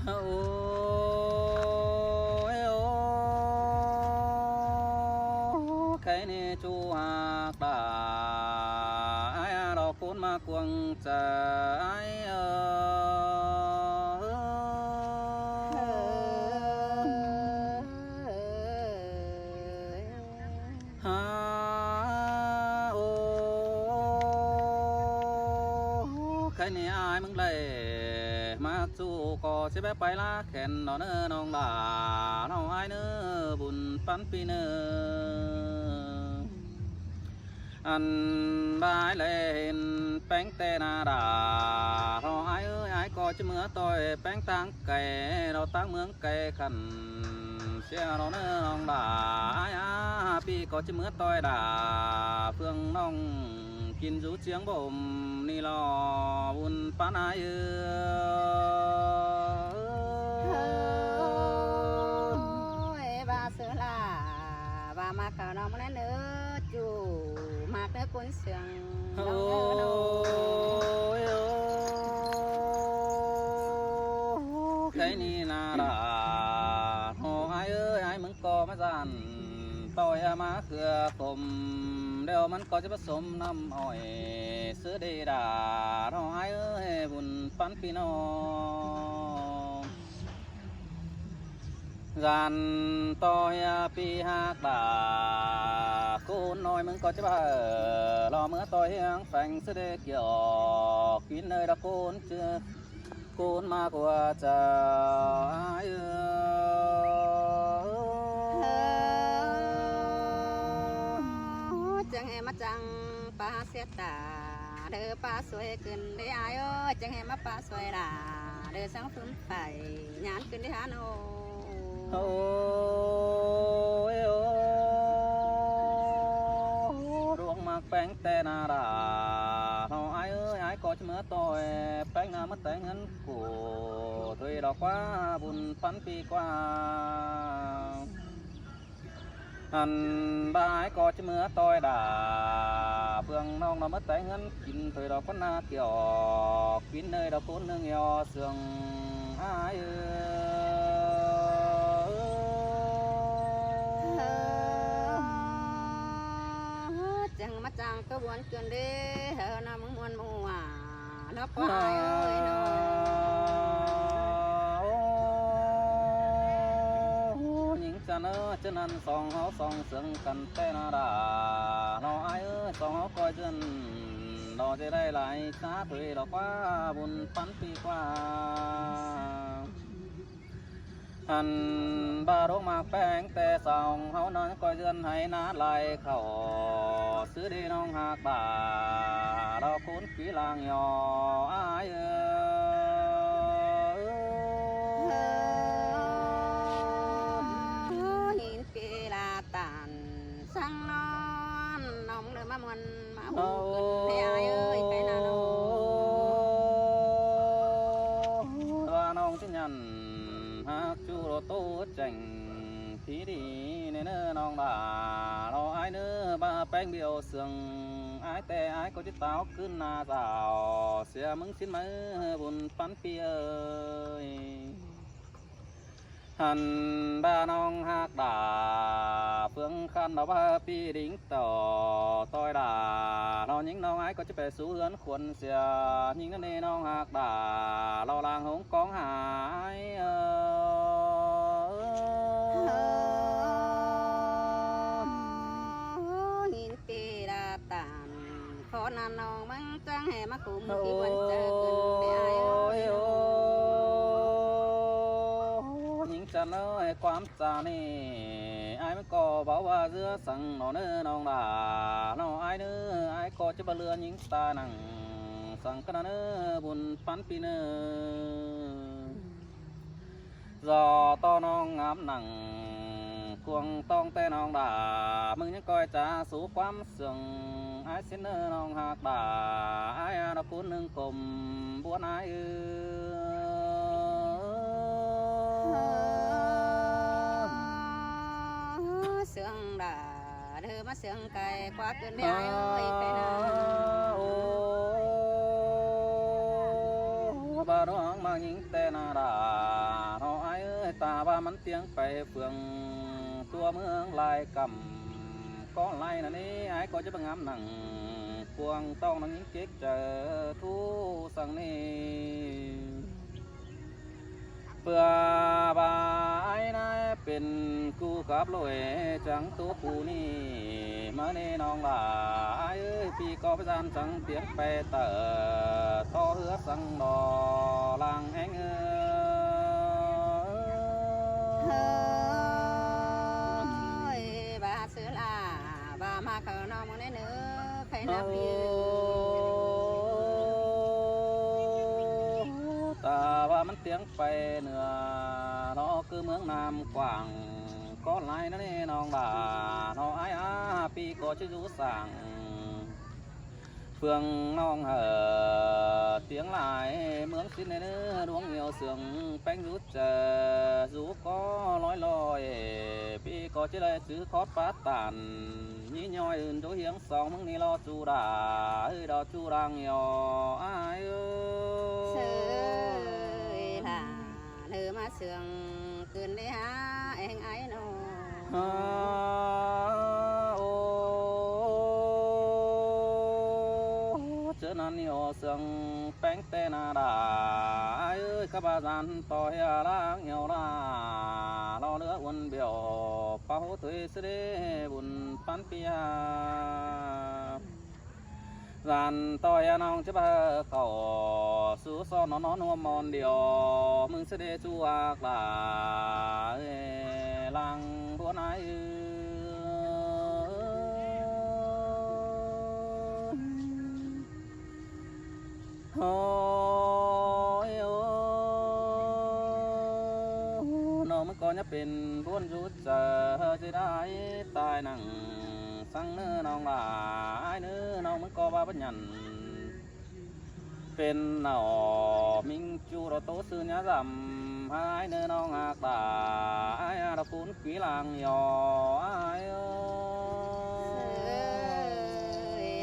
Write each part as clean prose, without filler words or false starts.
โอ้ยโอ้ใครนี่จูหากตาไอ้เราพูดมากวงใจเอฮาโอ้ใครนี่อายมึงเลยมาสู้ก็จะไปไปละแขนนอนเนื้อนองลาน้องอายเนื้อบุญปันปีเนื้ออันได้เลยเห็นแป้งเตนาดาเราอายเอ้ยอายก็จะเมื่อต่อยแป้งตั้งไก่เราตั้งเมืองไก่ขันเสียเราเนื้อน้องดาอายปีก็จะเมื่อต่อยดาเพื่องน้องกินจูเชียงบ่มนี่รอบุญปานายbà sửa là bà mà cờ nó mới nữa chủ mặc nữa cuốn sườnโอ้ยใครนี่นาดาโอ้ไอ้เอ้ยไอ้มึงก็มาจันต่อยมาเขือตมเดี๋ยวมันก็จะผสมน้ำอ้อยซื้อดีดาโอ้ไอ้เอ้ยบุญปันพี่น้องจันต่อยปีหักดากูน้อยมึงก็จะบ้ารอเมื่อต่อยยังแฝงเสด็จเกี่ยวกินเลยดะกูนเจอกูนมากกว่าจะchẳng hề mắt chẳng ba xét tà đỡ ba xuôiขึ้นได้ai ơi chẳng hề mắt ba xuôi là đỡ sáng phương phải nhánขึ้นได้hả nô โอ้ยดวงมากแป้งแต่นาดาเอาไอ้เอ้ยไอ้ก็จะเมื่อต่อยแป้งงามมาแต่งเงินกูถุยดอกว่าบุญปันปีกว่าอันบายก็จะเมื่อต่อยดาเพื่องน้องเรามาแต่งเงินกินถุยดอกก็น่าเกี่ยวกินเนยดอกคุณนึงยอเสืองไอ้เอ้chẳng mắt chẳng có buồn chuyện đi hờ nó muốn muôn mùa nó có ai ơi nó จะเนอจะนั่นสองเขาสองเสียงกันแต่นาดาเราไอ้เอ้ยสองเขาคอยจนเราจะได้หลายชาถุยดอกว่าบุญปันปีกว่าอันบาดกมากแป้งแต่สองเขานอนคอยเดือนให้นาไหลเขาซื้อดีน้องหักบาเราคุ้นปีลางยอไอ้เอ้sang non nóng nữa mà muốn mà hú thế ai ơi cái nào nó và nông chứ nhận hát chú đồ tốt chành thí đi nên nông bà lo ai nữa ba bánh biểu sương ai tè ai có chiếc táo cứ na rào xe mừng xin mấy buồn bắn pi ơi hành ba nong hạc đà phương khăn nó ba pi đính tỏ tôi đà nó những nong ái có chiếc bè xú hướng khuẩn xìa những nơi nong hạc đà lo làng hống con hải nhìn pi đà tàn khó nàn nong măng trăng hè mắc cùng khi buồn chờ cần để ai ơiจะเนยความจานี่ไอ้ไม่ก่อเบาว่าเรือสั่งนอนเนื้อน้องดาน้องไอ้เนื้อไอ้ก็จะบเรือยิงตาหนังสั่งกันเนื้อบุญปันปีเนื้อรอต่อน้องงามหนังควงต้องแต่น้องดามึงยังก้อยจะสู้ความเสื่องไอ้สิเนื้อน้องหักดาไอ้เราพูดหนึ่งกลมบัวไอ้sương đã đưa mắt sương cày qua cơn đêm ơi cái nào bà đoán mà những tên đà nó ai ơi ta ba mắn tiếng phải phường tua mương lại cầm có lại là ní ai có chứ bằng ngắm nặng cuồng tông nó những kết chờ thu sang níเพื่อบายนายเป็นกูกับลอยจังตัวกูนี่มาในน้องหลายพี่ก็ไปจันจังเตียงไปเตอทอเหือสังดอลังแหงเฮ้ยบาเสือลาบามาเขาน้องมึงได้เนื้อใครนับเยอะตาว่ามันเตียงไปเหนือnó cứ mướn nam quảng có lại nó đi non bà nó ai pi có chứ rú sàng phương non hở tiếng lại mướn xin này nữa đuống nhiều sườn bánh rút chờ rú có nói lòi pi có chứ đây chứ khó phát tàn nhí nhoi ưn chỗ hiếng sóng mướn đi lo chu đà ơi đó chu đang nhiều ai ơi là lừa mà sườnคืนได้หาเองไอ้โนเจอนันนี่โอเสียงแป้งเตนาดาเอ้ยข้าพเจ้าต่อยล้างเหี่ยวลาเราเลือวันเบียวเป่าถุยเสด็จบุญปันปียdàn tôi nong chứ bà khẩu sú so nó nuông mòn điều mừng sẽ để chu ác là làng buôn ai ôi nó mới có nhấp bên buôn rút giờ chứ đã tai nặng sang nữa nong là ai nữa nong mới có ba bất nhậnเป็นหนอมิงจูเราโตซื้อเนื้อดำhai nữa nong ạc đà aiเราphun quý làng nhỏ ai ơi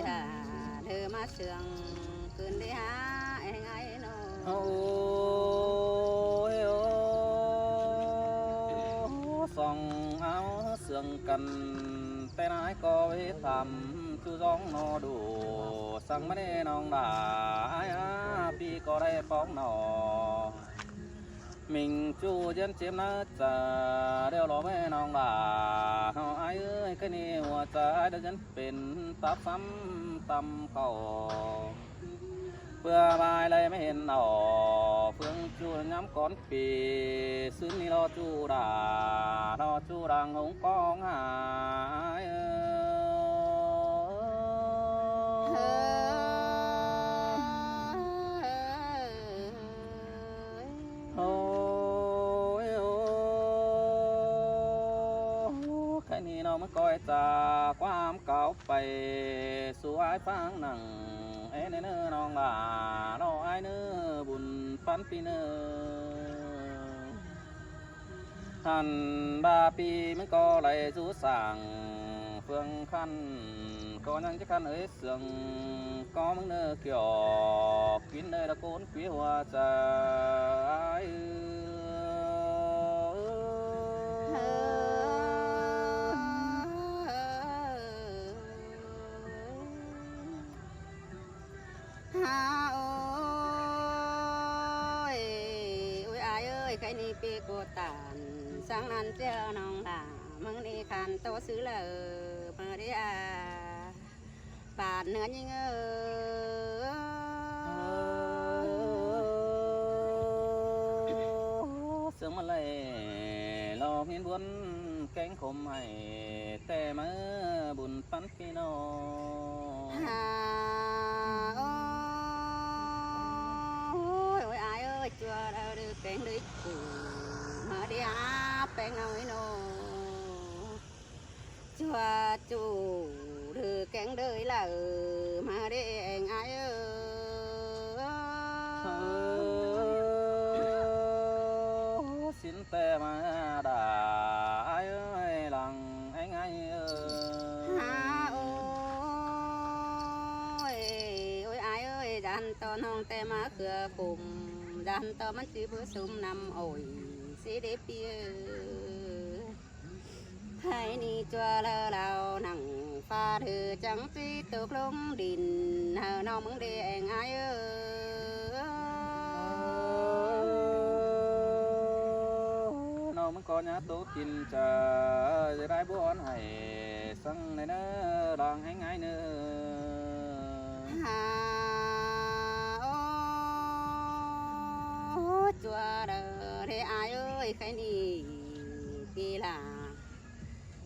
là đưa mà sườnคืนได้หาเองไอ้โนôi song áo sườn cần tên ai có với thầm chú gióng nó đủ sang mấy đêm nong đà ai pi có đây bóng nọ mình chú dân chiếm nó chờ đeo lo mấy nong đà ai ơi cái này hoa trái đã dânเป็นตับซ้ำตำเข่าเพื่อบายเลยไม่เห็นหนอเฟืองจูย้ำก้อนปีซื้อนี่รอจูดารอจูดังหงกองหายโอ้ยโอ้แค่นี้เราไม่ก้อยจากความเก่าไปสู่ไอ้ฟังหนังเอ้เนื้อน้องลาน้องไอ้เนื้อบุญปันปีเนื้อหันบาปีมันก็ไหลสู่สั่งเฟืองคันก็ยังจะคันเอ้ยเสื่องก็มึงเนื้อเกี่ยวกินเนื้อตะโกนขี้หัวใจcái ni pe cô tàn sang ăn chơi nong đà mừng đi khăn tô xứ lờ mà đi bạt nữa nhưng sớm mà lại lo miên buồn cánh khom hayแต่มาบุญปันพี่น้องôi ai ơi chưa đâu được cánh đích mà đi bèn nói nô chưa chủ được cánh đời là mà đi anh ai xin te mà đã ai ơi lằng anh ai ôi ôi ai ơi đàn to น้องแต่มาเขือคุมดันต่อมันจีเพื่อสุมนำโอ้ยสิเดเปียให้นี่จัวเลอเราหนังฟ้าเธอจังจีตกลงดินเฮาน้องมึงเดงไอเอน้องมึงก็nhá tốtกินจะได้บ้อนให้สังในเนื้อรางให้ง่ายเนื้อ ฮาโอ้จัวเลอเธอไอเอ้ยใครนี่ปีลา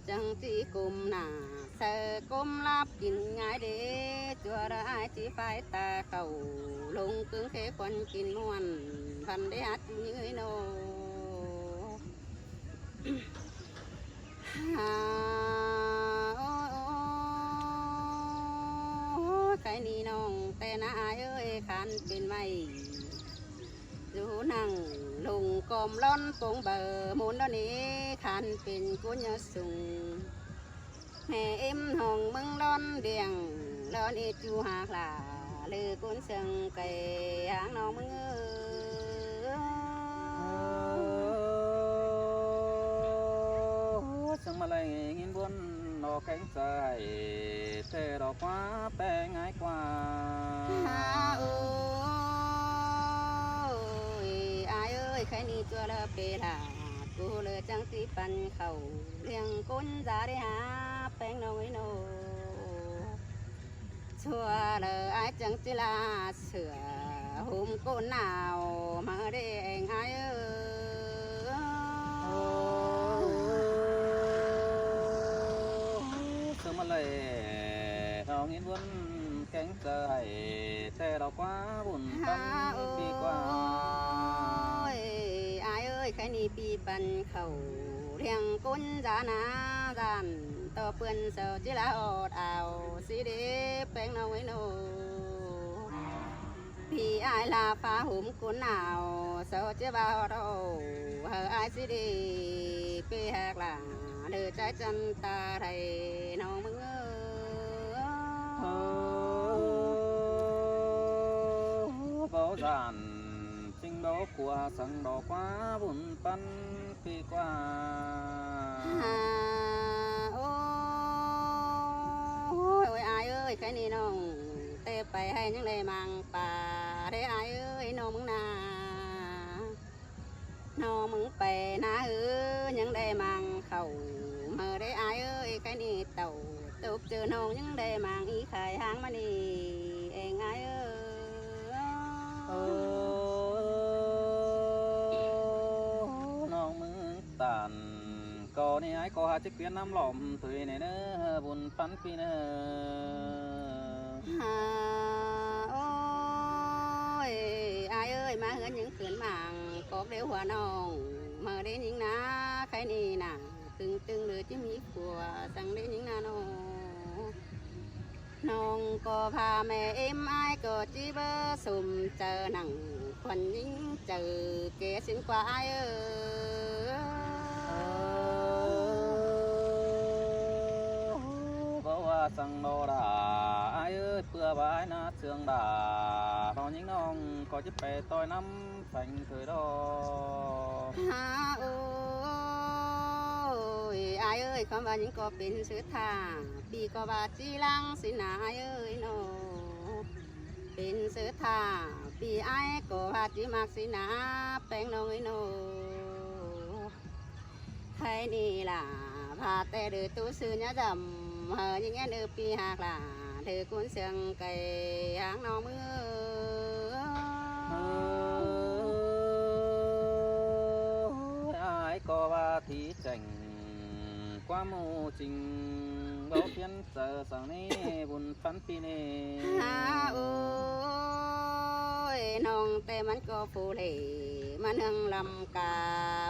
จังจีกุมหน้าเธอกุมลับกินง่ายเด้จัวเลอไอจีไฟตาเก่าลงกึ่งเคควันกินม่วนพันได้ฮัดยื้อโน ฮาโอ้ใครนี่น้องแต่นาอายเอ้ยขันเป็นไม่ดูนั่งลุงกลมล้อนปงเบอร์มุนดนี้ขันเป็นกุญยสุงแม่เอ็มห้องมึงล้อนเดียงล้อนอีจูหากลาลือกุญเชิงไก่หางน้องมึงเอ้ย chẳng mà lại nghìn buồn nó cánh dài thế đó quá bé ngái quá ฮาโอ้ยอายเอ้ยใครนี่ตัวละเปลากูเลยจังสิปันเขาเลี้ยงก้นจะได้หาแป้งน้อยโนชัวเลยอายจังสิลาเสือหุ่มก้นหนาวมาเด้งอายเอ้ย chẳng mà lại nó nghìn buồn cánh dài thế đó quá buồn ฮา tâm โอ้ đi qua ยอายเอ้ยใครนี่ปีปันเขาเรียงก้นจานาดันต่อเปื่อนเสาจิลาอดเอาสิเดแป้งน้อยโนพี่อายลาฟ้าหุ่มก้นหนาวเสาจิบ่าวเราเฮออายสิเดเปหักหลาเดือใจจันตาไรน้องมึงเอ้ย bao giản chính đó của sang đó quá buồn tâm đi qua ฮาโอ้ยอายเอ้ยใครนี่น้องเตะไปให้ยังได้มังป่าได้อายเอ้ยน้องมึงนาน้องมึงไปนายังได้มังเขาเมื่อได้อายเอ้ยใครนี่เต่าตกเจอน้องยังได้มังอีไข่หางมานี่เองอายเอ้ย น้องมึงตานก็นี่ไอ้ก็หาจะเปลี่ยนน้ำหลอมถุยในเนื้อบุญปันปีเนื้อ ฮาโอ้ยอายเอ้ยมาเฮือนยังขืนหมางกอบเร็วหัวน้องมาได้ยิงนะใครนี่น่ะตึงหรือจะมีผัวสั่งได้ยิงนะน้องน้องก็พาแม่เอ็มอายก็จีเบอร์สุ่มเจอหนังควันยิงเจอเกสินกว่าอายเอ้ย เพราะว่าสั่งโนดาไอ้เอ้ยเพื่อว่าไอ้นาเชืองดาตอนยิงน้องก็จะไปต่อยน้ำแฝงเคยดอ ฮาโอ้ยอายเอ้ยคำว่าหญิงก็เป็นสื่อทาปีก็บาจีลังสินาอายเอ้ยโนเป็นสื่อทาปีอายก็บาจีมักสินาแป้งน้องไอ้โนใครนี่ล่ะพาแต่เดือตู้ซื้อเนี่ยจำเฮยยังไงเดือปีหากล่ะเธอคุ้นเสียงไก่หางน้องมือ ai có ba thì chảnh qua mù trình bao phiên giờ sáng nay buồn phán pi nè ฮาโอ้ยน้องแต่มันก็ฟูเหล่มันหังลำกา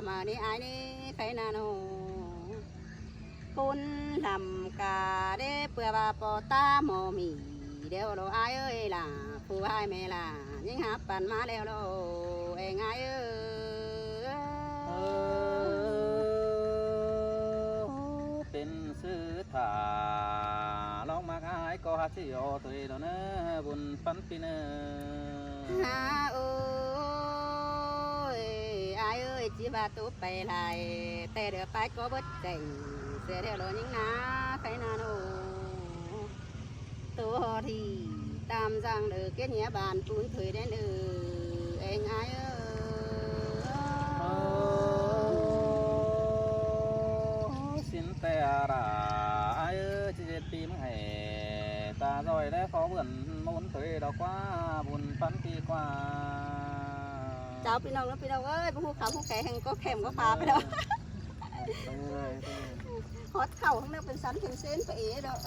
มานี่อายนี่ใครนาโนคุณลำกาเด้เปื่อว่าปอตาโมมีเดี๋ยวเราอายเอ้ยล่ะผู้อายแม่ล่ะยิ่งหาปันมาแล้วเราเองอายเอ้ย เป็นซื้อถาลองมาขายก็หาที่โอตัวเองเนอะบุญปันปีเนอ chỉ ba tốt bè lại tè được phải có bất cảnh sẽ theo đó những ná cái na nô tổ thì tam giang được kết nhé bàn tuôn thời đến anh ai xin tè đà ai ơi chỉ tìm hè ta rồi đấy phó vườn muốn tới đó quá buồn phấn khi qua chàoพี่น้องแล้วพี่น้องเอ้ยผู้เขาผู้แก่แห่งก็แข็มก็พาไปแล้วฮอตเข่าข้างนอกเป็นสันเป็นเส้นไปเอ๋ดอก